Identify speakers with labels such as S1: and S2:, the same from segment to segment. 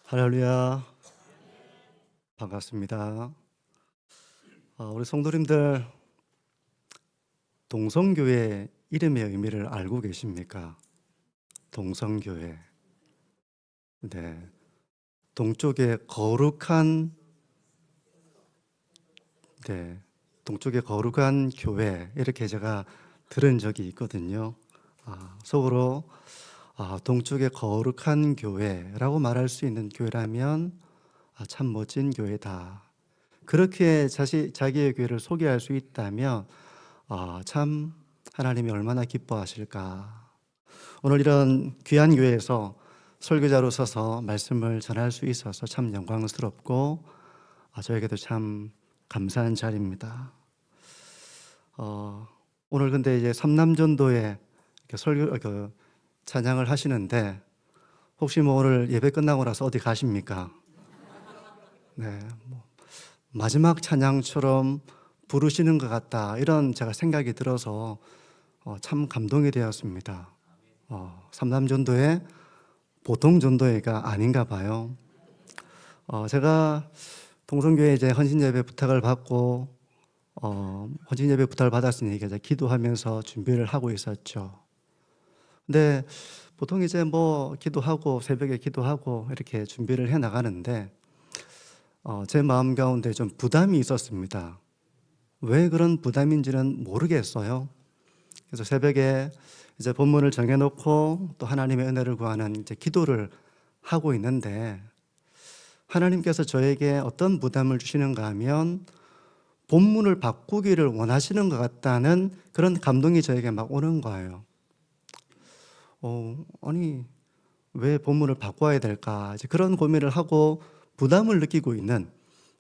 S1: 할렐루야. 반갑습니다. 우리 성도님들, 동성교회 이름의 의미를 알고 계십니까? 동성교회. 네. 동쪽에 거룩한, 네. 동쪽에 거룩한 교회. 이렇게 제가 들은 적이 있거든요. 속으로, 동쪽에 거룩한 교회라고 말할 수 있는 교회라면, 참 멋진 교회다. 그렇게 자기의 교회를 소개할 수 있다면 참 하나님이 얼마나 기뻐하실까. 오늘 이런 귀한 교회에서 설교자로 서서 말씀을 전할 수 있어서 참 영광스럽고 저에게도 참 감사한 자리입니다. 오늘 근데 이제 삼남전도에 이렇게 찬양을 하시는데 혹시 뭐 오늘 예배 끝나고 나서 어디 가십니까? 네, 마지막 찬양처럼 부르시는 것 같다, 이런 제가 생각이 들어서 참 감동이 되었습니다. 삼남전도회 보통 전도회가 아닌가 봐요. 제가 동성교회 이제 헌신예배 부탁을 받고 헌신예배 부탁을 받았으니 이제 기도하면서 준비를 하고 있었죠. 근데 보통 이제 뭐 기도하고 새벽에 기도하고 이렇게 준비를 해 나가는데 제 마음 가운데 좀 부담이 있었습니다. 왜 그런 부담인지는 모르겠어요. 그래서 새벽에 이제 본문을 정해놓고 또 하나님의 은혜를 구하는 이제 기도를 하고 있는데 하나님께서 저에게 어떤 부담을 주시는가 하면 본문을 바꾸기를 원하시는 것 같다는 그런 감동이 저에게 막 오는 거예요. 아니, 왜 본문을 바꿔야 될까? 이제 그런 고민을 하고 부담을 느끼고 있는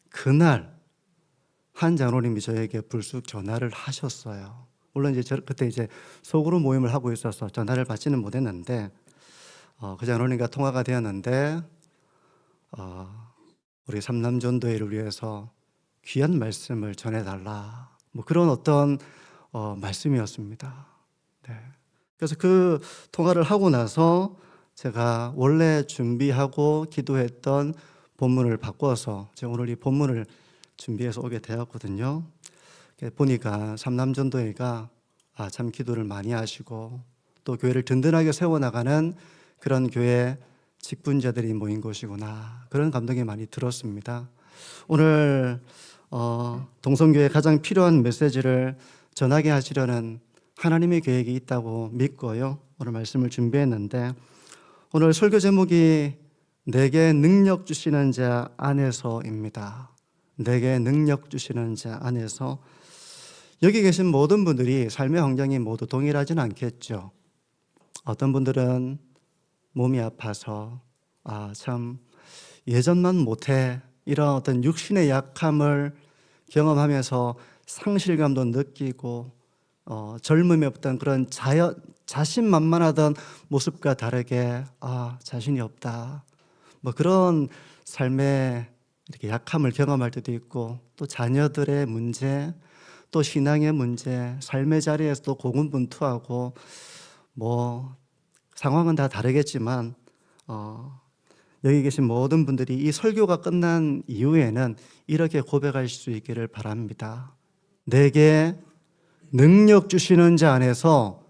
S1: 그날 한 장로님이 저에게 불쑥 전화를 하셨어요. 물론 이제 그때 이제 소그룹 모임을 하고 있어서 전화를 받지는 못했는데 그 장로님과 통화가 되었는데 우리 삼남전도회를 위해서 귀한 말씀을 전해달라, 뭐 그런 어떤 말씀이었습니다. 네. 그래서 그 통화를 하고 나서 제가 원래 준비하고 기도했던 본문을 바꿔서 제가 오늘 이 본문을 준비해서 오게 되었거든요. 보니까 삼남전도회가 참 기도를 많이 하시고 또 교회를 든든하게 세워나가는 그런 교회 직분자들이 모인 곳이구나, 그런 감동이 많이 들었습니다. 오늘 동성교회에 가장 필요한 메시지를 전하게 하시려는 하나님의 계획이 있다고 믿고요, 오늘 말씀을 준비했는데 오늘 설교 제목이 내게 능력 주시는 자 안에서입니다. 내게 능력 주시는 자 안에서. 여기 계신 모든 분들이 삶의 환경이 모두 동일하진 않겠죠. 어떤 분들은 몸이 아파서 참 예전만 못해, 이런 어떤 육신의 약함을 경험하면서 상실감도 느끼고 젊음의 어떤 그런 자신만만하던 모습과 다르게 자신이 없다, 뭐 그런 삶의 이렇게 약함을 경험할 때도 있고, 또 자녀들의 문제, 또 신앙의 문제, 삶의 자리에서도 고군분투하고, 뭐 상황은 다 다르겠지만 여기 계신 모든 분들이 이 설교가 끝난 이후에는 이렇게 고백할 수 있기를 바랍니다. 내게 능력 주시는 자 안에서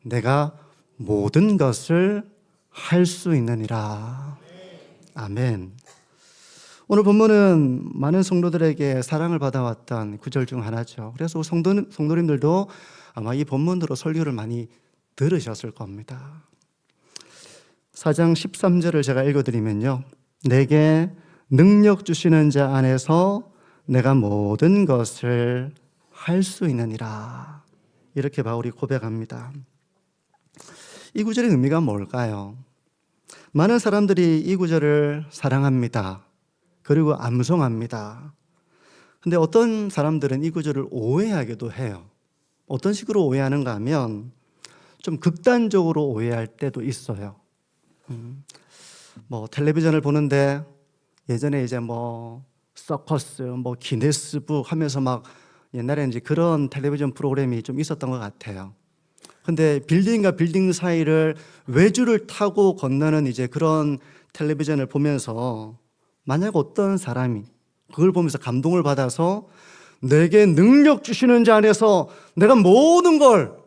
S1: 내가 모든 것을 할 수 있느니라. 아멘. 오늘 본문은 많은 성도들에게 사랑을 받아왔던 구절 중 하나죠. 그래서 성도님들도 아마 이 본문으로 설교를 많이 들으셨을 겁니다. 4장 13절을 제가 읽어드리면요, 내게 능력 주시는 자 안에서 내가 모든 것을 할 수 있느니라, 이렇게 바울이 고백합니다. 이 구절의 의미가 뭘까요? 많은 사람들이 이 구절을 사랑합니다. 그리고 암송합니다. 근데 어떤 사람들은 이 구절을 오해하기도 해요. 어떤 식으로 오해하는가 하면 좀 극단적으로 오해할 때도 있어요. 뭐 텔레비전을 보는데 예전에 이제 뭐 서커스, 뭐 기네스북 하면서 막 옛날에 이제 그런 텔레비전 프로그램이 좀 있었던 것 같아요. 근데 빌딩과 빌딩 사이를 외주를 타고 건너는 이제 그런 텔레비전을 보면서 만약 어떤 사람이 그걸 보면서 감동을 받아서 내게 능력 주시는 자 안에서 내가 모든 걸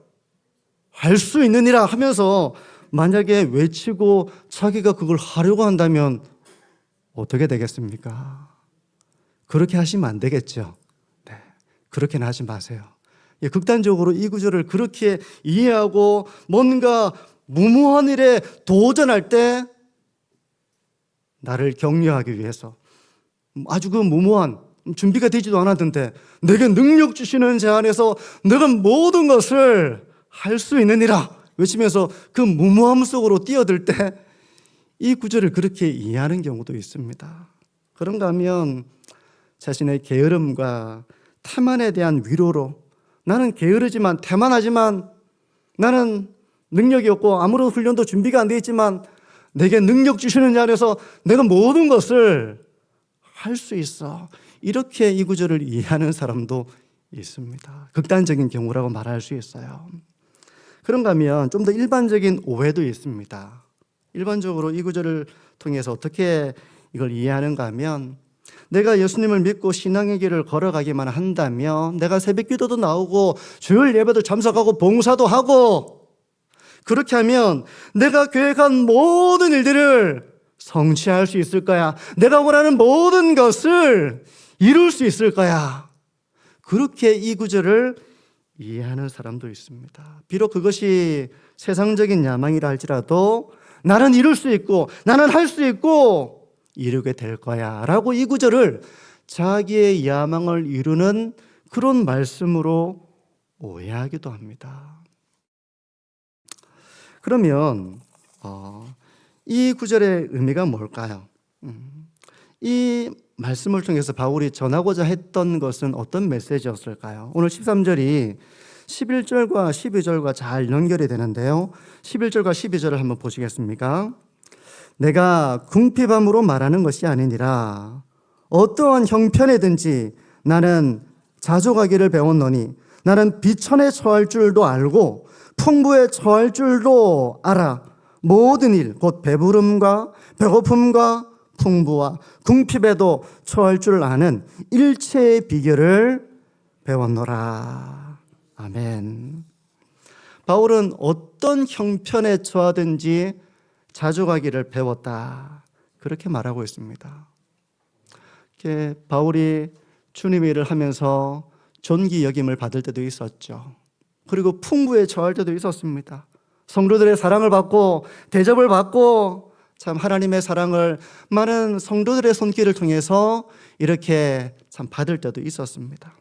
S1: 할 수 있느니라 하면서 만약에 외치고 자기가 그걸 하려고 한다면 어떻게 되겠습니까? 그렇게 하시면 안 되겠죠. 네, 그렇게는 하지 마세요. 극단적으로 이 구절을 그렇게 이해하고 뭔가 무모한 일에 도전할 때 나를 격려하기 위해서 아주 그 무모한 준비가 되지도 않았는데 내게 능력 주시는 자 안에서 내가 모든 것을 할 수 있느니라 외치면서 그 무모함 속으로 뛰어들 때 이 구절을 그렇게 이해하는 경우도 있습니다. 그런가 하면 자신의 게으름과 태만에 대한 위로로 나는 게으르지만 태만하지만 나는 능력이 없고 아무런 훈련도 준비가 안 되어 있지만 내게 능력 주시는 자 안에서 내가 모든 것을 할 수 있어. 이렇게 이 구절을 이해하는 사람도 있습니다. 극단적인 경우라고 말할 수 있어요. 그런가 하면 좀 더 일반적인 오해도 있습니다. 일반적으로 이 구절을 통해서 어떻게 이걸 이해하는가 하면 내가 예수님을 믿고 신앙의 길을 걸어가기만 한다면 내가 새벽 기도도 나오고 주일 예배도 참석하고 봉사도 하고 그렇게 하면 내가 계획한 모든 일들을 성취할 수 있을 거야. 내가 원하는 모든 것을 이룰 수 있을 거야. 그렇게 이 구절을 이해하는 사람도 있습니다. 비록 그것이 세상적인 야망이라 할지라도 나는 이룰 수 있고 나는 할 수 있고 이루게 될 거야 라고 이 구절을 자기의 야망을 이루는 그런 말씀으로 오해하기도 합니다. 그러면 이 구절의 의미가 뭘까요? 이 말씀을 통해서 바울이 전하고자 했던 것은 어떤 메시지였을까요? 오늘 13절이 11절과 12절과 잘 연결이 되는데요. 11절과 12절을 한번 보시겠습니까? 내가 궁핍함으로 말하는 것이 아니니라. 어떠한 형편에든지 나는 자족하기를 배웠노니 나는 비천에 처할 줄도 알고 풍부에 처할 줄도 알아. 모든 일, 곧 배부름과 배고픔과 풍부와 궁핍에도 처할 줄 아는 일체의 비결을 배웠노라. 아멘. 바울은 어떤 형편에 처하든지 자족하기를 배웠다. 그렇게 말하고 있습니다. 바울이 주님의 일을 하면서 존귀 여김을 받을 때도 있었죠. 그리고 풍부에 처할 때도 있었습니다. 성도들의 사랑을 받고 대접을 받고 참 하나님의 사랑을 많은 성도들의 손길을 통해서 이렇게 참 받을 때도 있었습니다.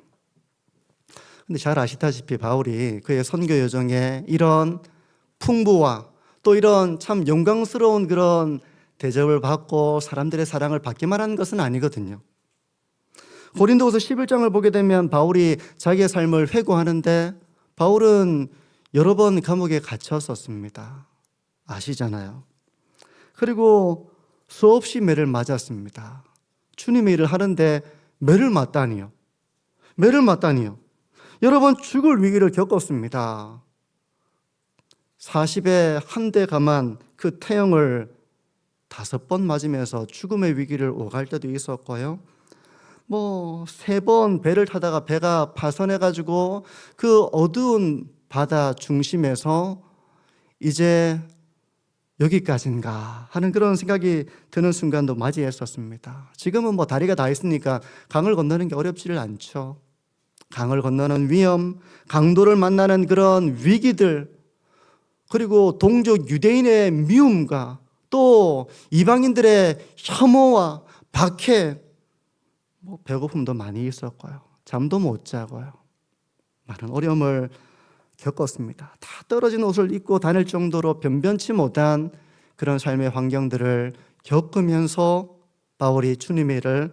S1: 근데 잘 아시다시피 바울이 그의 선교 여정에 이런 풍부와 또 이런 참 영광스러운 그런 대접을 받고 사람들의 사랑을 받기만 한 것은 아니거든요. 고린도후서 11장을 보게 되면 바울이 자기의 삶을 회고하는데 바울은 여러 번 감옥에 갇혔었습니다. 아시잖아요. 그리고 수없이 매를 맞았습니다. 주님의 일을 하는데 매를 맞다니요. 매를 맞다니요. 여러 번 죽을 위기를 겪었습니다. 40에 한 대 감한 그 태형을 5번 맞으면서 죽음의 위기를 오갈 때도 있었고요. 3번 배를 타다가 배가 파손해가지고 그 어두운 바다 중심에서 이제 여기까지인가 하는 그런 생각이 드는 순간도 맞이했었습니다. 지금은 다리가 다 있으니까 강을 건너는 게 어렵지를 않죠. 강을 건너는 위험, 강도를 만나는 그런 위기들, 그리고 동족 유대인의 미움과 또 이방인들의 혐오와 박해, 배고픔도 많이 있었고요. 잠도 못 자고요. 많은 어려움을 겪었습니다. 다 떨어진 옷을 입고 다닐 정도로 변변치 못한 그런 삶의 환경들을 겪으면서 바울이 주님의 일을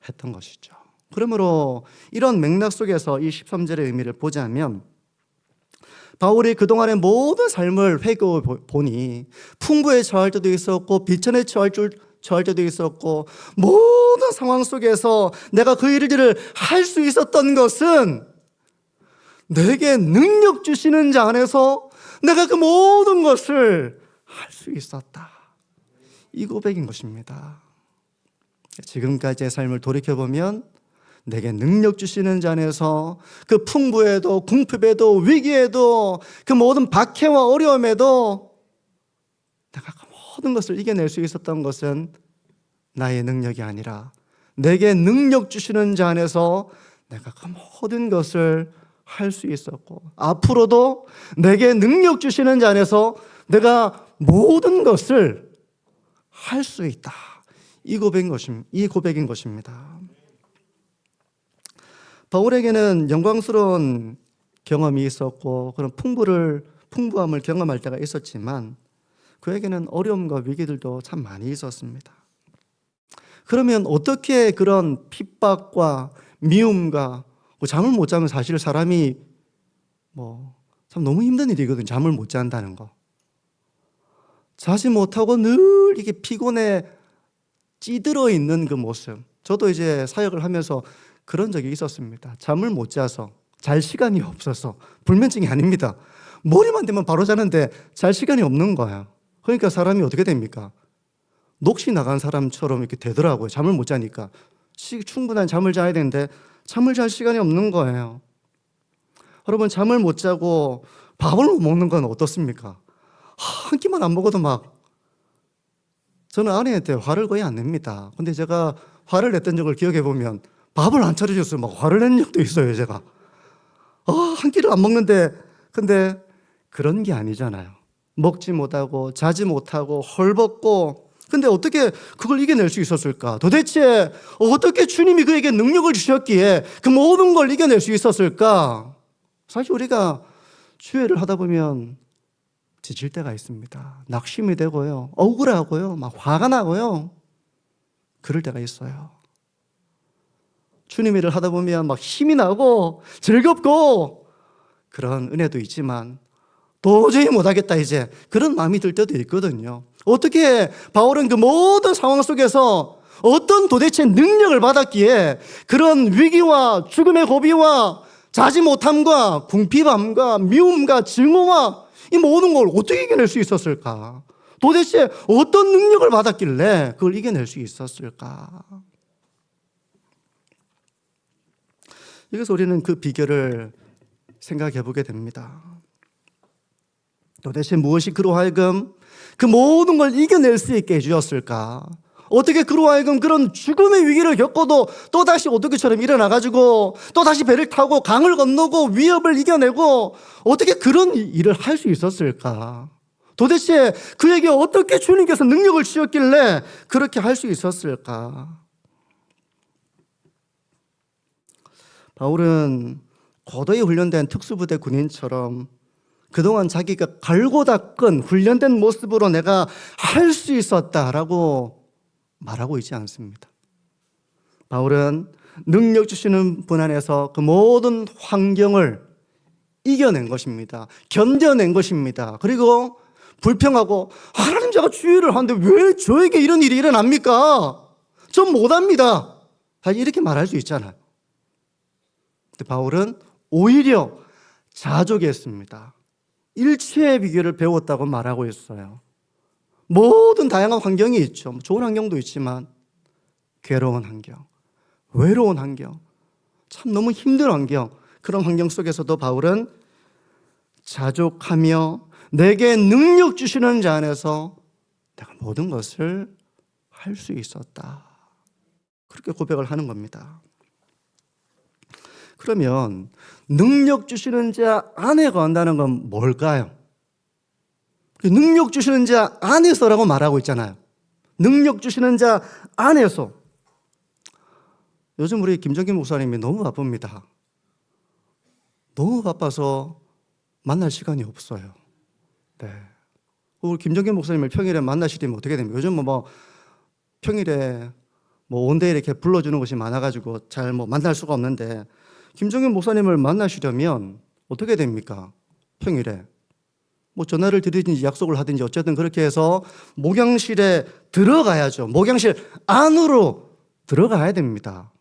S1: 했던 것이죠. 그러므로 이런 맥락 속에서 이 13절의 의미를 보자면 바울이 그동안의 모든 삶을 회고해 보니 풍부에 처할 때도 있었고 비천에 처할 때도 있었고 모든 상황 속에서 내가 그 일들을 할 수 있었던 것은 내게 능력 주시는 자 안에서 내가 그 모든 것을 할 수 있었다. 이 고백인 것입니다. 지금까지의 삶을 돌이켜보면 내게 능력 주시는 자 안에서 그 풍부에도 궁핍에도 위기에도 그 모든 박해와 어려움에도 내가 그 모든 것을 이겨낼 수 있었던 것은 나의 능력이 아니라 내게 능력 주시는 자 안에서 내가 그 모든 것을 할 수 있었고, 앞으로도 내게 능력 주시는 자 안에서 내가 모든 것을 할 수 있다. 이 고백인 것입니다. 바울에게는 영광스러운 경험이 있었고 그런 풍부함을 경험할 때가 있었지만 그에게는 어려움과 위기들도 참 많이 있었습니다. 그러면 어떻게 그런 핍박과 미움과 잠을 못 자면 사실 사람이 참 너무 힘든 일이거든요. 잠을 못 잔다는 거. 자지 못하고 늘 이게 피곤에 찌들어 있는 그 모습. 저도 이제 사역을 하면서 그런 적이 있었습니다. 잠을 못 자서, 잘 시간이 없어서. 불면증이 아닙니다. 머리만 대면 바로 자는데 잘 시간이 없는 거예요. 그러니까 사람이 어떻게 됩니까? 넋이 나간 사람처럼 이렇게 되더라고요. 잠을 못 자니까. 충분한 잠을 자야 되는데 잠을 잘 시간이 없는 거예요. 여러분, 잠을 못 자고 밥을 못 먹는 건 어떻습니까? 한 끼만 안 먹어도 저는 아내한테 화를 거의 안 냅니다. 근데 제가 화를 냈던 적을 기억해 보면 밥을 안 차려줬어요. 화를 낸 적도 있어요, 제가. 한 끼를 안 먹는데, 근데 그런 게 아니잖아요. 먹지 못하고, 자지 못하고, 헐벗고, 근데 어떻게 그걸 이겨낼 수 있었을까? 도대체 어떻게 주님이 그에게 능력을 주셨기에 그 모든 걸 이겨낼 수 있었을까? 사실 우리가 주회를 하다 보면 지칠 때가 있습니다. 낙심이 되고요. 억울하고요. 화가 나고요. 그럴 때가 있어요. 주님 일을 하다 보면 힘이 나고 즐겁고 그런 은혜도 있지만 도저히 못하겠다 이제 그런 마음이 들 때도 있거든요. 어떻게 바울은 그 모든 상황 속에서 어떤 도대체 능력을 받았기에 그런 위기와 죽음의 고비와 자지 못함과 궁핍함과 미움과 증오와 이 모든 걸 어떻게 이겨낼 수 있었을까? 도대체 어떤 능력을 받았길래 그걸 이겨낼 수 있었을까? 여기서 우리는 그 비결을 생각해 보게 됩니다. 도대체 무엇이 그로 하여금 그 모든 걸 이겨낼 수 있게 해주었을까? 어떻게 그로 하여금 그런 죽음의 위기를 겪어도 또다시 오토기처럼 일어나가지고 또다시 배를 타고 강을 건너고 위협을 이겨내고 어떻게 그런 일을 할 수 있었을까? 도대체 그에게 어떻게 주님께서 능력을 주셨길래 그렇게 할 수 있었을까? 바울은 고도에 훈련된 특수부대 군인처럼 그동안 자기가 갈고 닦은 훈련된 모습으로 내가 할 수 있었다라고 말하고 있지 않습니다. 바울은 능력 주시는 분 안에서 그 모든 환경을 이겨낸 것입니다. 견뎌낸 것입니다. 그리고 불평하고 하나님 제가 주의를 하는데 왜 저에게 이런 일이 일어납니까? 전 못합니다. 사실 이렇게 말할 수 있잖아요. 근데 바울은 오히려 자족했습니다. 일체의 비결을 배웠다고 말하고 있어요. 모든 다양한 환경이 있죠. 좋은 환경도 있지만 괴로운 환경, 외로운 환경, 참 너무 힘든 환경, 그런 환경 속에서도 바울은 자족하며 내게 능력 주시는 자 안에서 내가 모든 것을 할 수 있었다. 그렇게 고백을 하는 겁니다. 그러면 능력 주시는 자 안에 거한다는 건 뭘까요? 능력 주시는 자 안에서라고 말하고 있잖아요. 능력 주시는 자 안에서. 요즘 우리 김정긴 목사님이 너무 바쁩니다. 너무 바빠서 만날 시간이 없어요. 네. 우리 김정긴 목사님을 평일에 만나시려면 어떻게 됩니까? 요즘 평일에 온데이 이렇게 불러주는 것이 많아가지고 잘 만날 수가 없는데 김정긴 목사님을 만나시려면 어떻게 됩니까? 평일에. 전화를 드리든지 약속을 하든지 어쨌든 그렇게 해서 목양실에 들어가야죠. 목양실 안으로 들어가야 됩니다.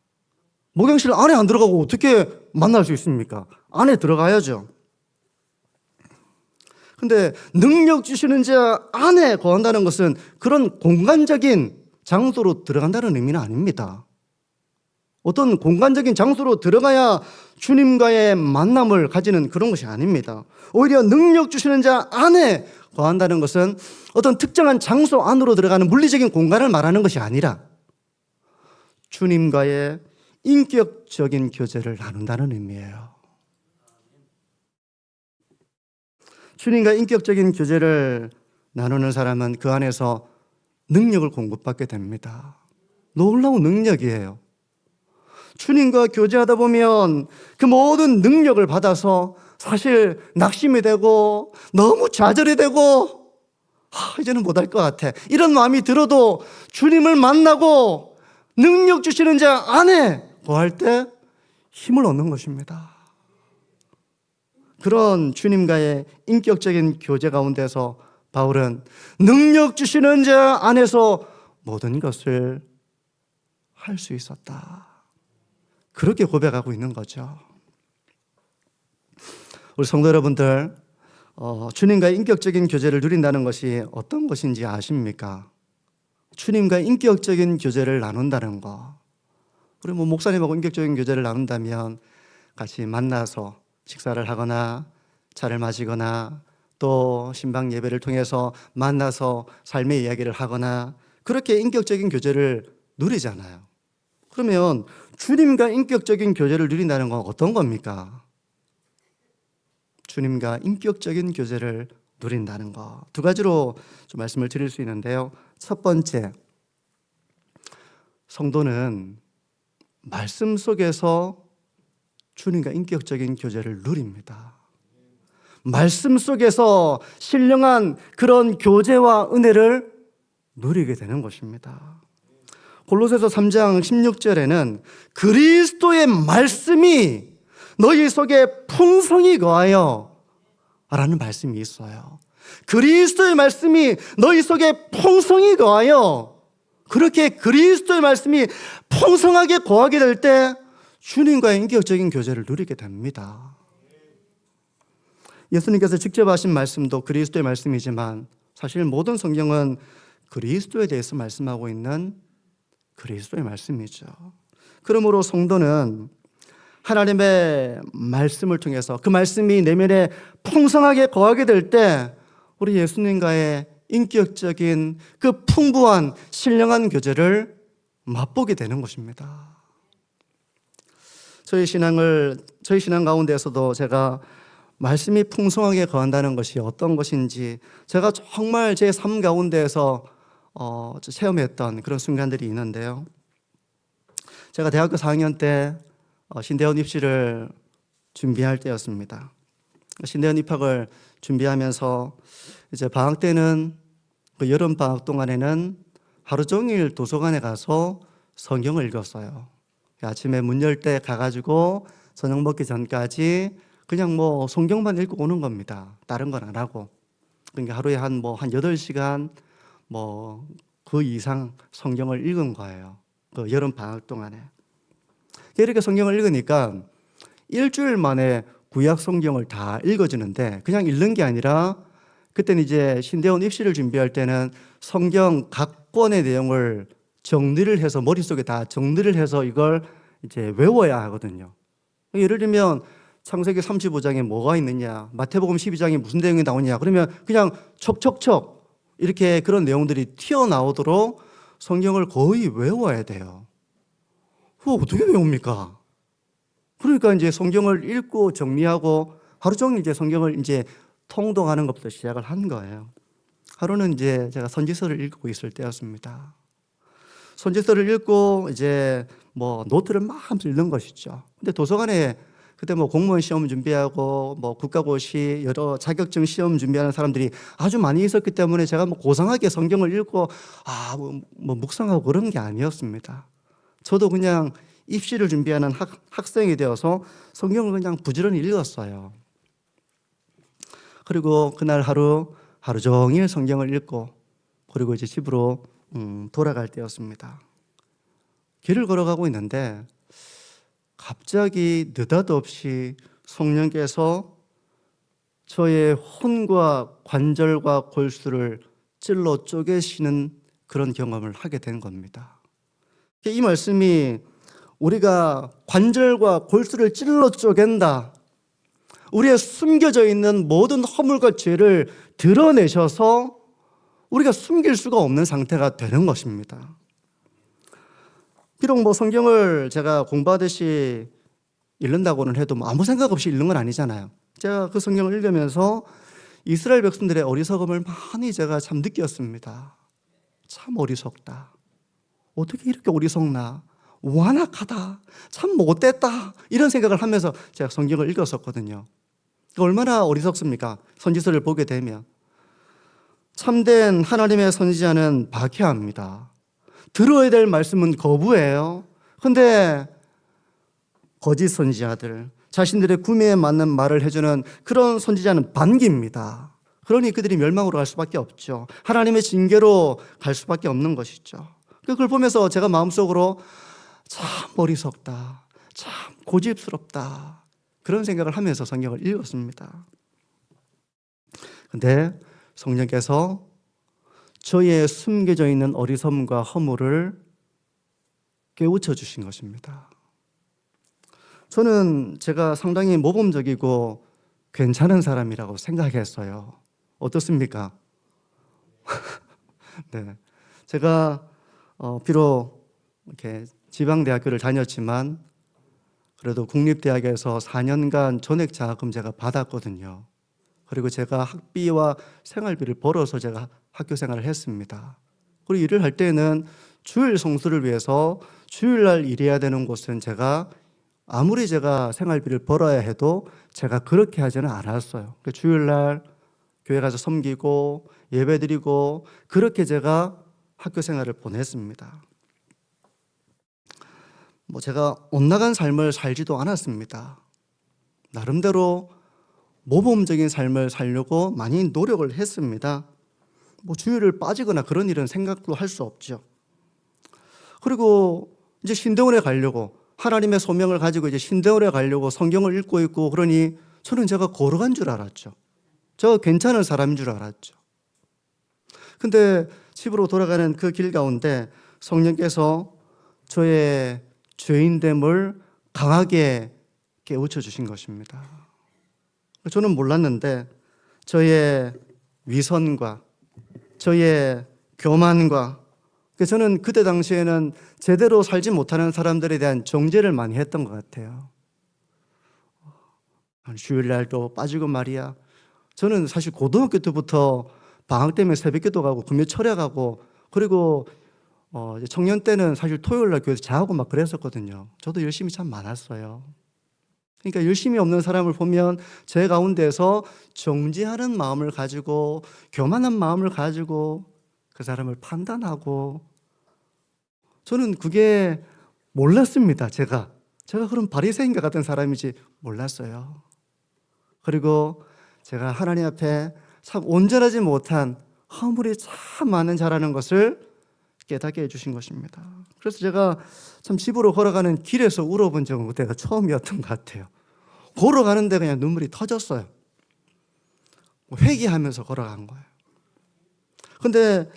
S1: 목양실 안에 안 들어가고 어떻게 만날 수 있습니까? 안에 들어가야죠. 근데 능력 주시는 자 안에 거한다는 것은 그런 공간적인 장소로 들어간다는 의미는 아닙니다. 어떤 공간적인 장소로 들어가야 주님과의 만남을 가지는 그런 것이 아닙니다. 오히려 능력 주시는 자 안에 거한다는 것은 어떤 특정한 장소 안으로 들어가는 물리적인 공간을 말하는 것이 아니라 주님과의 인격적인 교제를 나눈다는 의미예요. 주님과 인격적인 교제를 나누는 사람은 그 안에서 능력을 공급받게 됩니다. 놀라운 능력이에요. 주님과 교제하다 보면 그 모든 능력을 받아서 사실 낙심이 되고 너무 좌절이 되고 이제는 못할 것 같아, 이런 마음이 들어도 주님을 만나고 능력 주시는 자 안에 거할 때 힘을 얻는 것입니다. 그런 주님과의 인격적인 교제 가운데서 바울은 능력 주시는 자 안에서 모든 것을 할 수 있었다, 그렇게 고백하고 있는 거죠. 우리 성도 여러분들, 주님과의 인격적인 교제를 누린다는 것이 어떤 것인지 아십니까? 주님과 인격적인 교제를 나눈다는 거. 우리 목사님하고 인격적인 교제를 나눈다면 같이 만나서 식사를 하거나 차를 마시거나 또 신방 예배를 통해서 만나서 삶의 이야기를 하거나 그렇게 인격적인 교제를 누리잖아요. 그러면 주님과 인격적인 교제를 누린다는 건 어떤 겁니까? 주님과 인격적인 교제를 누린다는 것, 두 가지로 좀 말씀을 드릴 수 있는데요. 첫 번째, 성도는 말씀 속에서 주님과 인격적인 교제를 누립니다. 말씀 속에서 신령한 그런 교제와 은혜를 누리게 되는 것입니다. 골로새서 3장 16절에는 그리스도의 말씀이 너희 속에 풍성히 거하여 라는 말씀이 있어요. 그리스도의 말씀이 너희 속에 풍성히 거하여, 그렇게 그리스도의 말씀이 풍성하게 거하게 될 때 주님과의 인격적인 교제를 누리게 됩니다. 예수님께서 직접 하신 말씀도 그리스도의 말씀이지만 사실 모든 성경은 그리스도에 대해서 말씀하고 있는 그리스도의 말씀이죠. 그러므로 성도는 하나님의 말씀을 통해서 그 말씀이 내면에 풍성하게 거하게 될 때 우리 예수님과의 인격적인 그 풍부한 신령한 교제를 맛보게 되는 것입니다. 저희 신앙 가운데서도 제가 말씀이 풍성하게 거한다는 것이 어떤 것인지 제가 정말 제 삶 가운데에서 체험했던 그런 순간들이 있는데요. 제가 대학교 4학년 때 신대원 입시를 준비할 때였습니다. 신대원 입학을 준비하면서 이제 방학 때는 그 여름 방학 동안에는 하루 종일 도서관에 가서 성경을 읽었어요. 아침에 문 열 때 가가지고 저녁 먹기 전까지 그냥 성경만 읽고 오는 겁니다. 다른 건 안 하고. 그러니까 하루에 한 8시간 그 이상 성경을 읽은 거예요. 그 여름 방학 동안에. 이렇게 성경을 읽으니까 일주일 만에 구약 성경을 다 읽어지는데, 그냥 읽는 게 아니라 그때는 이제 신대원 입시를 준비할 때는 성경 각 권의 내용을 정리를 해서 머릿속에 다 정리를 해서 이걸 이제 외워야 하거든요. 예를 들면 창세기 35장에 뭐가 있느냐, 마태복음 12장에 무슨 내용이 나오냐, 그러면 그냥 척척척 이렇게 그런 내용들이 튀어나오도록 성경을 거의 외워야 돼요. 그거 어떻게 외웁니까? 그러니까 이제 성경을 읽고 정리하고 하루 종일 이제 성경을 이제 통독하는 것부터 시작을 한 거예요. 하루는 이제 제가 선지서를 읽고 있을 때였습니다. 선지서를 읽고 이제 노트를 막 하면서 읽는 것이죠. 근데 도서관에 그때 공무원 시험 준비하고 국가고시 여러 자격증 시험 준비하는 사람들이 아주 많이 있었기 때문에 제가 고상하게 성경을 읽고 묵상하고 그런 게 아니었습니다. 저도 그냥 입시를 준비하는 학생이 되어서 성경을 그냥 부지런히 읽었어요. 그리고 그날 하루 종일 성경을 읽고 그리고 이제 집으로 돌아갈 때였습니다. 길을 걸어가고 있는데 갑자기 느닷없이 성령께서 저의 혼과 관절과 골수를 찔러 쪼개시는 그런 경험을 하게 된 겁니다. 이 말씀이 우리가 관절과 골수를 찔러 쪼갠다, 우리의 숨겨져 있는 모든 허물과 죄를 드러내셔서 우리가 숨길 수가 없는 상태가 되는 것입니다. 비록 성경을 제가 공부하듯이 읽는다고는 해도 아무 생각 없이 읽는 건 아니잖아요. 제가 그 성경을 읽으면서 이스라엘 백성들의 어리석음을 많이 제가 참 느꼈습니다. 참 어리석다. 어떻게 이렇게 어리석나? 완악하다. 참 못됐다. 이런 생각을 하면서 제가 성경을 읽었었거든요. 얼마나 어리석습니까? 선지서를 보게 되면. 참된 하나님의 선지자는 박해합니다. 들어야 될 말씀은 거부해요. 근데 거짓 선지자들, 자신들의 구매에 맞는 말을 해주는 그런 선지자는 반깁니다. 그러니 그들이 멸망으로 갈 수밖에 없죠. 하나님의 징계로 갈 수밖에 없는 것이죠. 그걸 보면서 제가 마음속으로 참 어리석다, 참 고집스럽다, 그런 생각을 하면서 성경을 읽었습니다. 근데 성령께서 저의 숨겨져 있는 어리석음과 허물을 깨우쳐 주신 것입니다. 저는 제가 상당히 모범적이고 괜찮은 사람이라고 생각했어요. 어떻습니까? 네. 제가 비록 이렇게 지방대학교를 다녔지만 그래도 국립대학에서 4년간 전액장학금 제가 받았거든요. 그리고 제가 학비와 생활비를 벌어서 제가 학교 생활을 했습니다. 그리고 일을 할 때는 주일 성수를 위해서 주일날 일해야 되는 곳은 제가 아무리 제가 생활비를 벌어야 해도 제가 그렇게 하지는 않았어요. 주일날 교회 가서 섬기고 예배드리고 그렇게 제가 학교 생활을 보냈습니다. 제가 엇나간 삶을 살지도 않았습니다. 나름대로 모범적인 삶을 살려고 많이 노력을 했습니다. 주일을 빠지거나 그런 일은 생각도 할 수 없죠. 그리고 이제 신대원에 가려고, 하나님의 소명을 가지고 이제 신대원에 가려고 성경을 읽고 있고 그러니 저는 제가 걸어간 줄 알았죠. 저 괜찮은 사람인 줄 알았죠. 근데 집으로 돌아가는 그 길 가운데 성령께서 저의 죄인됨을 강하게 깨우쳐 주신 것입니다. 저는 몰랐는데 저의 위선과 저의 교만과, 저는 그때 당시에는 제대로 살지 못하는 사람들에 대한 정죄를 많이 했던 것 같아요. 주일날도 빠지고 말이야. 저는 사실 고등학교 때부터 방학 때문에 새벽기도 가고 금요 철야 가고, 그리고 청년 때는 사실 토요일날 교회에서 자고 막 그랬었거든요. 저도 열심히 참 많았어요. 그러니까 열심히 없는 사람을 보면 제 가운데서 정죄하는 마음을 가지고, 교만한 마음을 가지고 그 사람을 판단하고, 저는 그게 몰랐습니다. 제가 그런 바리새인과 같은 사람이지 몰랐어요. 그리고 제가 하나님 앞에 참 온전하지 못한 허물이 참 많은 자라는 것을 깨닫게 해주신 것입니다. 그래서 제가 참 집으로 걸어가는 길에서 울어본 적은 그때가 처음이었던 것 같아요. 걸어가는데 그냥 눈물이 터졌어요. 회개하면서 걸어간 거예요. 근데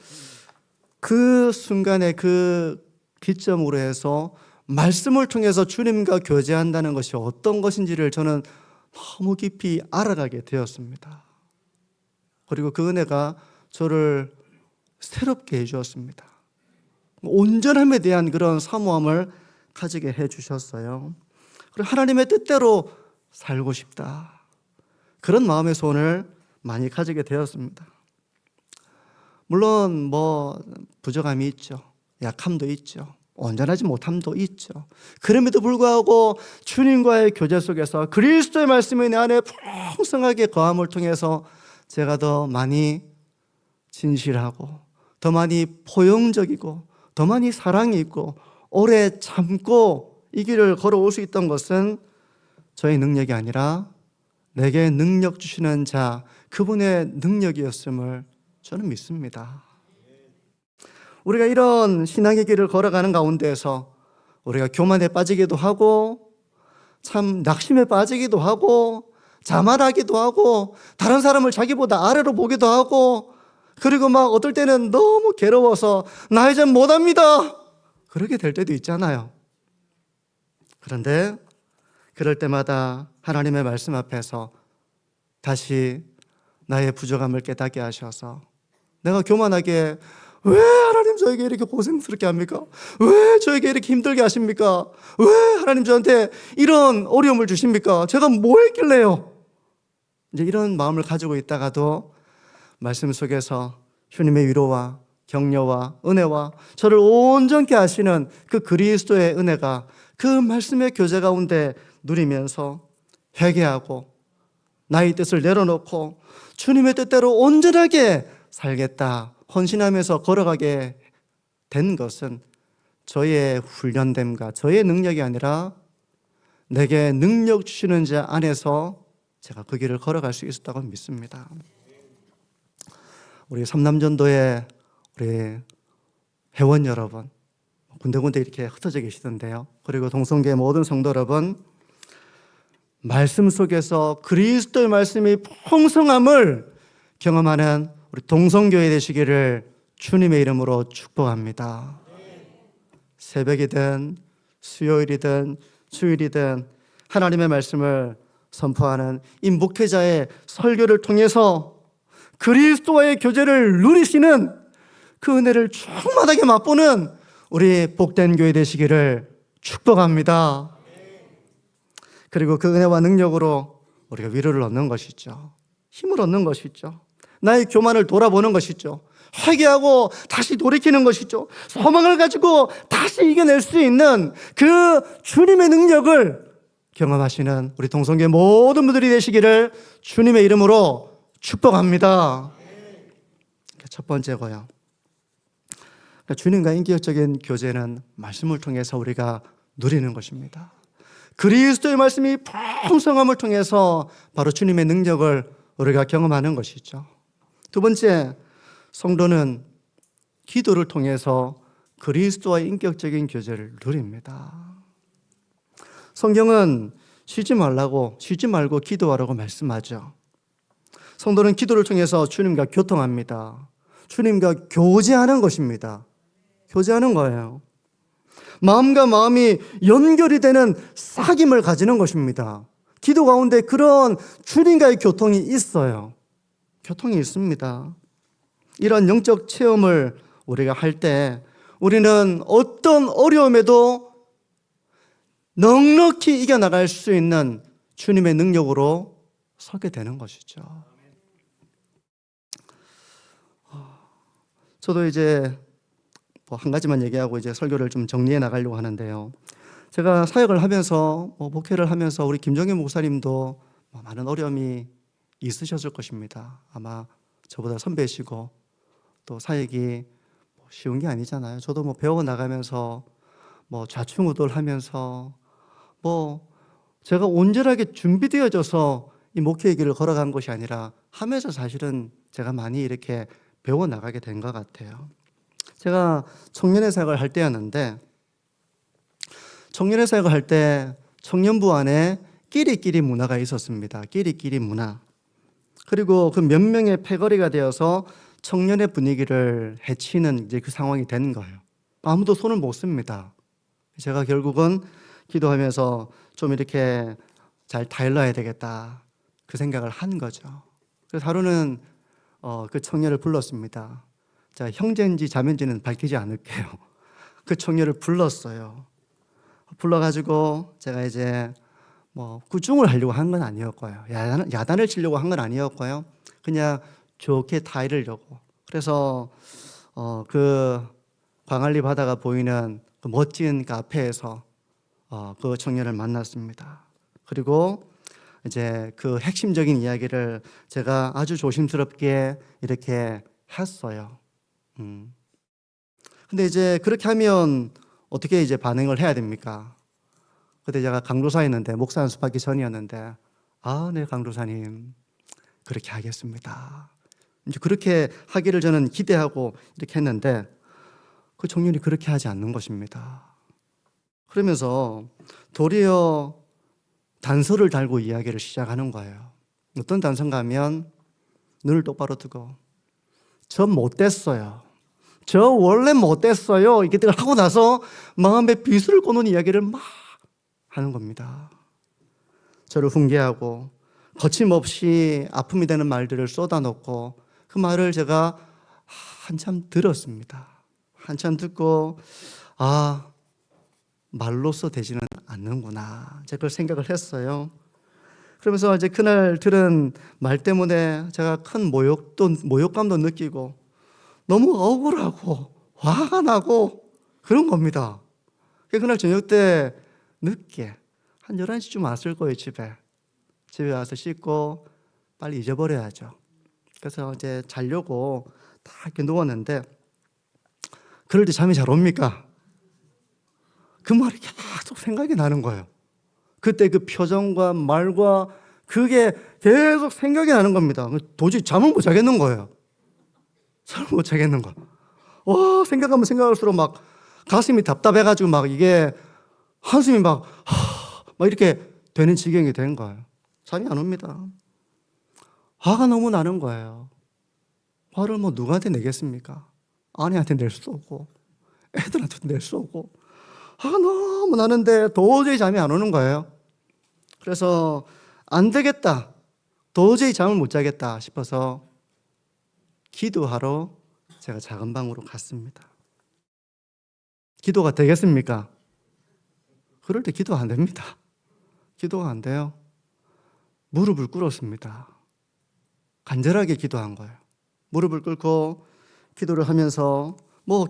S1: 그 순간에 그 기점으로 해서 말씀을 통해서 주님과 교제한다는 것이 어떤 것인지를 저는 너무 깊이 알아가게 되었습니다. 그리고 그 은혜가 저를 새롭게 해주었습니다. 온전함에 대한 그런 사모함을 가지게 해주셨어요. 그리고 하나님의 뜻대로 살고 싶다, 그런 마음의 소원을 많이 가지게 되었습니다. 물론 부족함이 있죠. 약함도 있죠. 온전하지 못함도 있죠. 그럼에도 불구하고 주님과의 교제 속에서 그리스도의 말씀이 내 안에 풍성하게 거함을 통해서 제가 더 많이 진실하고, 더 많이 포용적이고, 더 많이 사랑이 있고, 오래 참고 이 길을 걸어올 수 있던 것은 저의 능력이 아니라 내게 능력 주시는 자, 그분의 능력이었음을 저는 믿습니다. 우리가 이런 신앙의 길을 걸어가는 가운데에서 우리가 교만에 빠지기도 하고, 참 낙심에 빠지기도 하고, 자만하기도 하고 다른 사람을 자기보다 아래로 보기도 하고 그리고 막 어떨 때는 너무 괴로워서 나 이제 못합니다 그렇게 될 때도 있잖아요. 그런데 그럴 때마다 하나님의 말씀 앞에서 다시 나의 부족함을 깨닫게 하셔서 내가 교만하게 왜 하나님 저에게 이렇게 고생스럽게 합니까? 왜 저에게 이렇게 힘들게 하십니까? 왜 하나님 저한테 이런 어려움을 주십니까? 제가 뭐 했길래요? 이제 이런 마음을 가지고 있다가도 말씀 속에서 주님의 위로와 격려와 은혜와 저를 온전케 하시는 그 그리스도의 은혜가 그 말씀의 교제 가운데 누리면서 회개하고 나의 뜻을 내려놓고 주님의 뜻대로 온전하게 살겠다 헌신하면서 걸어가게 된 것은 저의 훈련됨과 저의 능력이 아니라 내게 능력 주시는 자 안에서 제가 그 길을 걸어갈 수 있었다고 믿습니다. 우리 삼남전도의 우리 회원 여러분 군데군데 이렇게 흩어져 계시던데요. 그리고 동성교회 모든 성도 여러분 말씀 속에서 그리스도의 말씀이 풍성함을 경험하는 우리 동성교회 되시기를 주님의 이름으로 축복합니다. 새벽이든 수요일이든 주일이든 하나님의 말씀을 선포하는 이 목회자의 설교를 통해서 그리스도와의 교제를 누리시는 그 은혜를 충만하게 맛보는 우리 복된 교회 되시기를 축복합니다. 그리고 그 은혜와 능력으로 우리가 위로를 얻는 것이죠. 힘을 얻는 것이죠. 나의 교만을 돌아보는 것이죠. 회개하고 다시 돌이키는 것이죠. 소망을 가지고 다시 이겨낼 수 있는 그 주님의 능력을 경험하시는 우리 동성교회 모든 분들이 되시기를 주님의 이름으로 축복합니다. 첫 번째고요. 주님과 인격적인 교제는 말씀을 통해서 우리가 누리는 것입니다. 그리스도의 말씀이 풍성함을 통해서 바로 주님의 능력을 우리가 경험하는 것이죠. 두 번째, 성도는 기도를 통해서 그리스도와의 인격적인 교제를 누립니다. 성경은 쉬지 말고 기도하라고 말씀하죠. 성도는 기도를 통해서 주님과 교통합니다. 주님과 교제하는 것입니다. 교제하는 거예요. 마음과 마음이 연결이 되는 사귐을 가지는 것입니다. 기도 가운데 그런 주님과의 교통이 있어요. 교통이 있습니다. 이런 영적 체험을 우리가 할 때 우리는 어떤 어려움에도 넉넉히 이겨나갈 수 있는 주님의 능력으로 서게 되는 것이죠. 저도 이제 한 가지만 얘기하고 이제 설교를 좀 정리해 나가려고 하는데요. 제가 사역을 하면서 목회를 하면서 우리 김정현 목사님도 많은 어려움이 있으셨을 것입니다. 아마 저보다 선배시고 또 사역이 쉬운 게 아니잖아요. 저도 배워 나가면서 좌충우돌하면서 제가 온전하게 준비되어져서 이 목회의 길을 걸어간 것이 아니라 하면서 사실은 제가 많이 이렇게 배워 나가게 된 것 같아요. 제가 청년의 사역을 할 때였는데 청년의 사역을 할 때 청년부 안에 끼리끼리 문화가 있었습니다. 끼리끼리 문화. 그리고 그 몇 명의 패거리가 되어서 청년의 분위기를 해치는 이제 그 상황이 된 거예요. 아무도 손을 못 씁니다. 제가 결국은 기도하면서 좀 이렇게 잘 다일러야 되겠다 그 생각을 한 거죠. 그래서 하루는 그 청년을 불렀습니다. 자, 형제인지 자매인지는 밝히지 않을게요. 그 청년을 불렀어요. 불러가지고 제가 이제 구중을 하려고 한 건 아니었고요. 야단을 치려고 한 건 아니었고요. 그냥 좋게 다이려고. 그래서 그 광안리 바다가 보이는 그 멋진 카페에서 그 청년을 만났습니다. 그리고 이제 그 핵심적인 이야기를 제가 아주 조심스럽게 이렇게 했어요. 근데 이제 그렇게 하면 어떻게 이제 반응을 해야 됩니까? 그때 제가 강도사였는데 목사 연습하기 전이었는데 네 강도사님 그렇게 하겠습니다. 이제 그렇게 하기를 저는 기대하고 이렇게 했는데 그 청년이 그렇게 하지 않는 것입니다. 그러면서 도리어 단서를 달고 이야기를 시작하는 거예요. 어떤 단서인가 하면 눈을 똑바로 뜨고 저 못됐어요. 저 원래 못됐어요. 이렇게 하고 나서 마음에 비수를 꽂는 이야기를 막 하는 겁니다. 저를 훈계하고 거침없이 아픔이 되는 말들을 쏟아놓고 그 말을 제가 한참 들었습니다. 한참 듣고 말로써 되지는 않는구나. 제가 그걸 생각을 했어요. 그러면서 이제 그날 들은 말 때문에 제가 큰 모욕감도 느끼고 너무 억울하고 화가 나고 그런 겁니다. 그날 저녁 때 늦게 한 11시쯤 왔을 거예요, 집에 와서 씻고 빨리 잊어버려야죠. 그래서 이제 자려고 딱 이렇게 누웠는데 그럴 때 잠이 잘 옵니까? 그 말이 계속 생각이 나는 거예요. 그때 그 표정과 말과 그게 계속 생각이 나는 겁니다. 도저히 잠을 못 자겠는 거예요. 잠을 못 자겠는 거. 생각하면 생각할수록 막 가슴이 답답해가지고 막 이게 한숨이 막 이렇게 되는 지경이 된 거예요. 잠이 안 옵니다. 화가 너무 나는 거예요. 화를 뭐 누구한테 내겠습니까? 아내한테 낼 수도 없고 애들한테도 낼 수 없고 화가 너무 나는데 도저히 잠이 안 오는 거예요. 그래서 안 되겠다. 도저히 잠을 못 자겠다 싶어서 기도하러 제가 작은 방으로 갔습니다. 기도가 되겠습니까? 그럴 때 기도 안 됩니다. 기도가 안 돼요. 무릎을 꿇었습니다. 간절하게 기도한 거예요. 무릎을 꿇고 기도를 하면서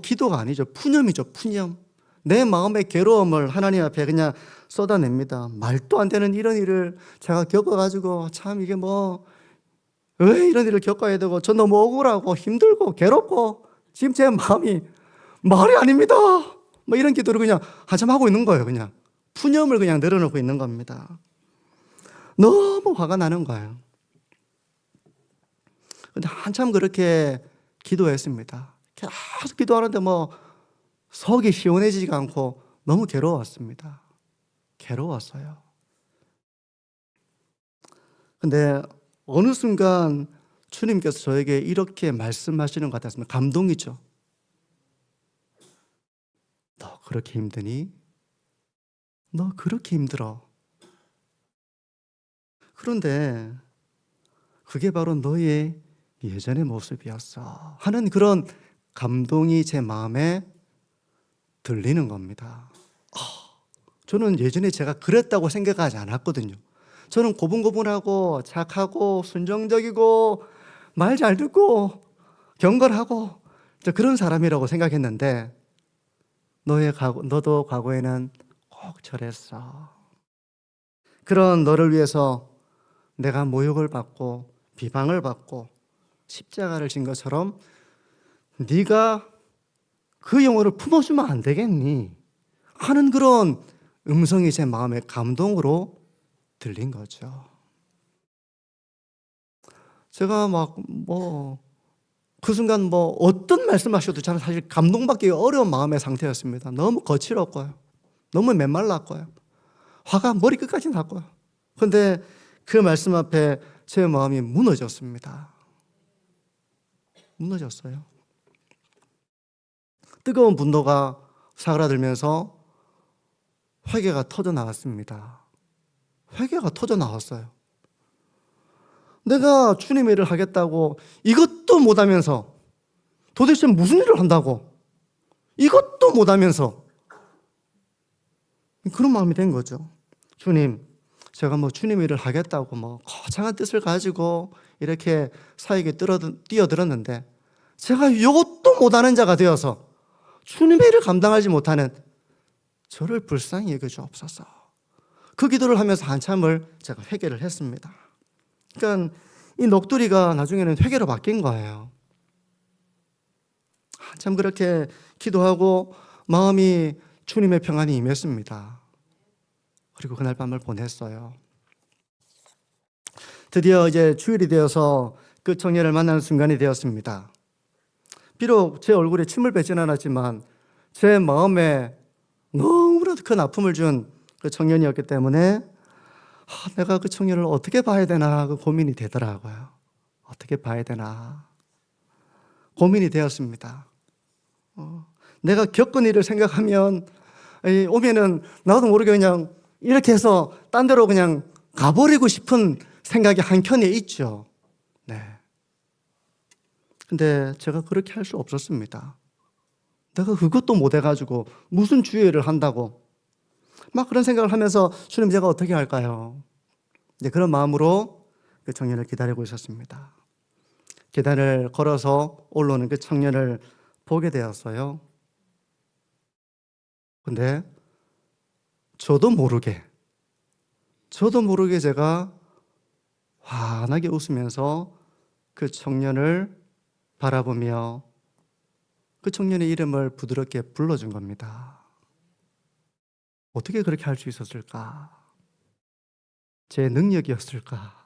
S1: 기도가 아니죠. 푸념이죠. 푸념. 내 마음의 괴로움을 하나님 앞에 그냥 쏟아냅니다. 말도 안 되는 이런 일을 제가 겪어가지고 참 이게 왜 이런 일을 겪어야 되고 저 너무 억울하고 힘들고 괴롭고 지금 제 마음이 말이 아닙니다. 이런 기도를 그냥 한참 하고 있는 거예요. 그냥 푸념을 그냥 내려놓고 있는 겁니다. 너무 화가 나는 거예요. 근데 한참 그렇게 기도했습니다. 계속 기도하는데 속이 시원해지지가 않고 너무 괴로웠습니다. 괴로웠어요. 근데 어느 순간 주님께서 저에게 이렇게 말씀하시는 것 같았습니다. 감동이죠. 너 그렇게 힘드니? 너 그렇게 힘들어. 그런데 그게 바로 너의 예전의 모습이었어 하는 그런 감동이 제 마음에 들리는 겁니다. 저는 예전에 제가 그랬다고 생각하지 않았거든요. 저는 고분고분하고 착하고 순정적이고 말 잘 듣고 경건하고 그런 사람이라고 생각했는데 너도 과거에는 꼭 저랬어. 그런 너를 위해서 내가 모욕을 받고 비방을 받고 십자가를 진 것처럼 네가 그 영혼을 품어주면 안 되겠니? 하는 그런 음성이 제 마음에 감동으로 들린 거죠. 제가 그 순간 어떤 말씀하셔도 저는 사실 감동받기 어려운 마음의 상태였습니다. 너무 거칠었고요. 너무 메말랐고요. 화가 머리끝까지 났고요. 그런데 그 말씀 앞에 제 마음이 무너졌습니다. 무너졌어요. 뜨거운 분노가 사그라들면서 회개가 터져 나왔습니다. 회개가 터져 나왔어요. 내가 주님의 일을 하겠다고 이것도 못하면서 도대체 무슨 일을 한다고 이것도 못하면서 그런 마음이 된 거죠. 주님, 제가 주님의 일을 하겠다고 거창한 뜻을 가지고 이렇게 사역에 뛰어들었는데 제가 이것도 못하는 자가 되어서 주님의 일을 감당하지 못하는 저를 불쌍히 여겨주옵소서. 그 기도를 하면서 한참을 제가 회개를 했습니다. 그러니까 이 녹두리가 나중에는 회개로 바뀐 거예요. 한참 그렇게 기도하고 마음이 주님의 평안이 임했습니다. 그리고 그날 밤을 보냈어요. 드디어 이제 주일이 되어서 그 청년을 만나는 순간이 되었습니다. 비록 제 얼굴에 침을 뱉지는 않았지만 제 마음에 너무나도 큰 아픔을 준 그 청년이었기 때문에 내가 그 청년을 어떻게 봐야 되나 그 고민이 되더라고요. 어떻게 봐야 되나 고민이 되었습니다. 내가 겪은 일을 생각하면 오면은 나도 모르게 그냥 이렇게 해서 딴 데로 그냥 가버리고 싶은 생각이 한켠에 있죠. 네. 근데 제가 그렇게 할 수 없었습니다. 내가 그것도 못 해가지고 무슨 주의를 한다고 막 그런 생각을 하면서 주님 제가 어떻게 할까요? 이제 그런 마음으로 그 청년을 기다리고 있었습니다. 계단을 걸어서 올라오는 그 청년을 보게 되었어요. 근데 저도 모르게 제가 환하게 웃으면서 그 청년을 바라보며 그 청년의 이름을 부드럽게 불러준 겁니다. 어떻게 그렇게 할 수 있었을까? 제 능력이었을까?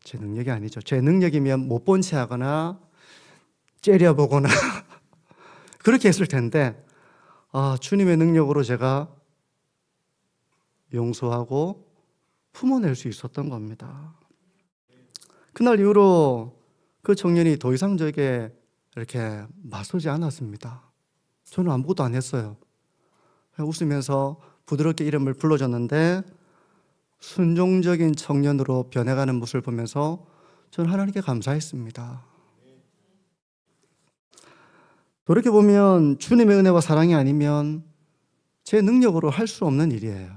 S1: 제 능력이 아니죠. 제 능력이면 못 본 채 하거나 째려보거나 그렇게 했을 텐데 주님의 능력으로 제가 용서하고 품어낼 수 있었던 겁니다. 그날 이후로 그 청년이 더 이상 저에게 이렇게 맞서지 않았습니다. 저는 아무것도 안 했어요. 웃으면서 부드럽게 이름을 불러줬는데 순종적인 청년으로 변해가는 모습을 보면서 저는 하나님께 감사했습니다. 돌이켜보면 주님의 은혜와 사랑이 아니면 제 능력으로 할 수 없는 일이에요.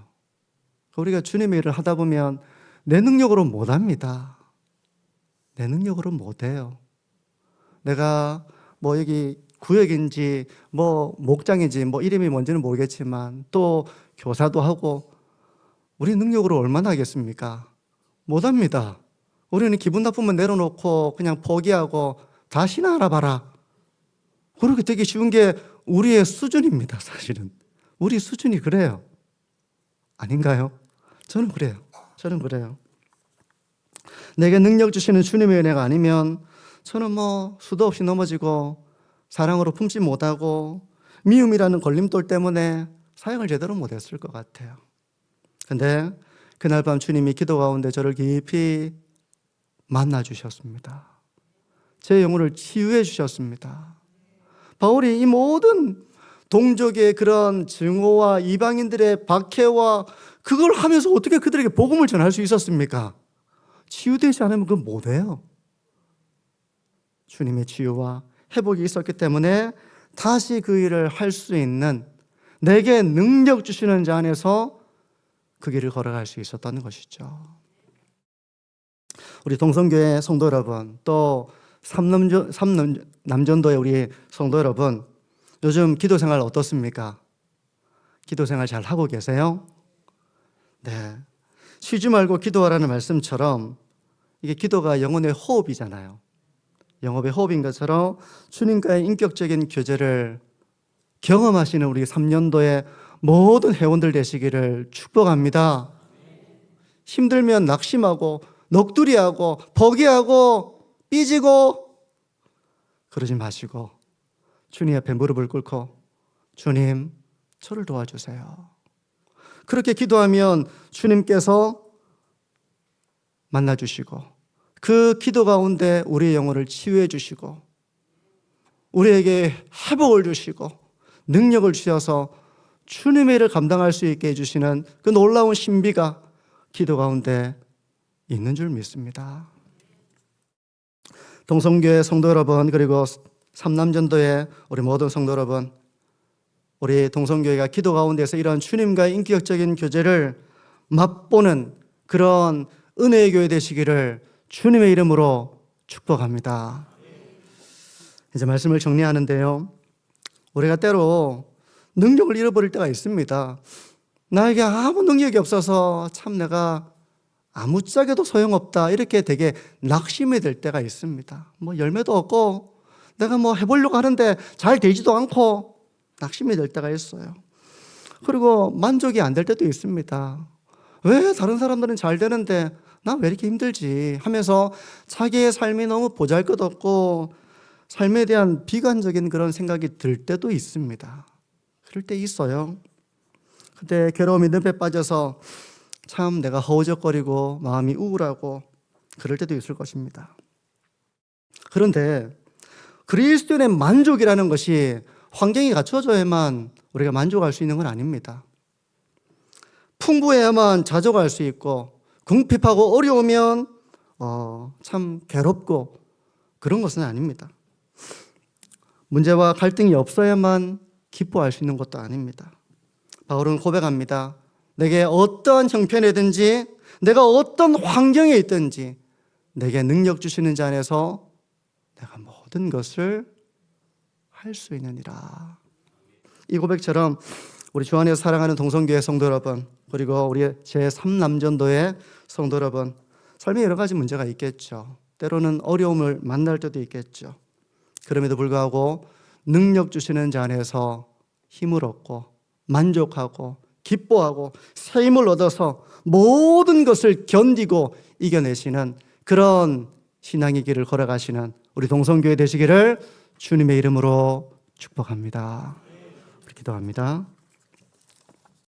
S1: 우리가 주님의 일을 하다 보면 내 능력으로 못합니다. 내 능력으로 못해요. 내가 여기 구역인지 목장인지 이름이 뭔지는 모르겠지만 또 교사도 하고 우리 능력으로 얼마나 하겠습니까? 못합니다. 우리는 기분 나쁘면 내려놓고 그냥 포기하고 다시나 알아봐라. 그렇게 되기 쉬운 게 우리의 수준입니다. 사실은 우리 수준이 그래요. 아닌가요? 저는 그래요. 내게 능력 주시는 주님의 은혜가 아니면 저는 수도 없이 넘어지고 사랑으로 품지 못하고 미움이라는 걸림돌 때문에 사역을 제대로 못했을 것 같아요. 근데 그날 밤 주님이 기도 가운데 저를 깊이 만나 주셨습니다. 제 영혼을 치유해 주셨습니다. 바울이 이 모든 동족의 그런 증오와 이방인들의 박해와 그걸 하면서 어떻게 그들에게 복음을 전할 수 있었습니까? 치유되지 않으면 그건 못해요. 주님의 치유와 회복이 있었기 때문에 다시 그 일을 할 수 있는 내게 능력 주시는 자 안에서 그 길을 걸어갈 수 있었다는 것이죠. 우리 동성교회 성도 여러분, 또 삼남전도의 우리 성도 여러분, 요즘 기도 생활 어떻습니까? 기도 생활 잘 하고 계세요? 네. 쉬지 말고 기도하라는 말씀처럼 이게 기도가 영혼의 호흡이잖아요. 영혼의 호흡인 것처럼 주님과의 인격적인 교제를 경험하시는 우리 3년도의 모든 회원들 되시기를 축복합니다. 힘들면 낙심하고 넋두리하고 포기하고 삐지고 그러지 마시고 주님 앞에 무릎을 꿇고 주님 저를 도와주세요. 그렇게 기도하면 주님께서 만나주시고 그 기도 가운데 우리의 영혼을 치유해 주시고 우리에게 회복을 주시고 능력을 주셔서 주님의 일을 감당할 수 있게 해주시는 그 놀라운 신비가 기도 가운데 있는 줄 믿습니다. 동성교회 성도 여러분, 그리고 삼남전도의 우리 모든 성도 여러분, 우리 동성교회가 기도 가운데서 이런 주님과의 인격적인 교제를 맛보는 그런 은혜의 교회 되시기를 주님의 이름으로 축복합니다. 이제 말씀을 정리하는데요, 우리가 때로 능력을 잃어버릴 때가 있습니다. 나에게 아무 능력이 없어서 참 내가 아무짝에도 소용없다, 이렇게 되게 낙심이 될 때가 있습니다. 열매도 없고 내가 해보려고 하는데 잘 되지도 않고 낙심이 될 때가 있어요. 그리고 만족이 안 될 때도 있습니다. 왜 다른 사람들은 잘 되는데 나 왜 이렇게 힘들지 하면서 자기의 삶이 너무 보잘것없고 삶에 대한 비관적인 그런 생각이 들 때도 있습니다. 그럴 때 있어요. 그때 괴로움이 늪에 빠져서 참 내가 허우적거리고 마음이 우울하고 그럴 때도 있을 것입니다. 그런데 그리스도인의 만족이라는 것이 환경이 갖춰져야만 우리가 만족할 수 있는 건 아닙니다. 풍부해야만 자족할 수 있고 궁핍하고 어려우면 참 괴롭고 그런 것은 아닙니다. 문제와 갈등이 없어야만 기뻐할 수 있는 것도 아닙니다. 바울은 고백합니다. 내게 어떠한 형편이든지 내가 어떤 환경에 있든지 내게 능력 주시는 자 안에서 내가 모든 것을 할 수 있느니라. 이 고백처럼 우리 주 안에서 사랑하는 동성교회 성도 여러분, 그리고 우리 제3남전도의 성도 여러분, 삶에 여러 가지 문제가 있겠죠. 때로는 어려움을 만날 때도 있겠죠. 그럼에도 불구하고 능력 주시는 자 안에서 힘을 얻고 만족하고 기뻐하고 새 힘을 얻어서 모든 것을 견디고 이겨내시는 그런 신앙의 길을 걸어가시는 우리 동성교회 되시기를 주님의 이름으로 축복합니다. 우리 기도합니다.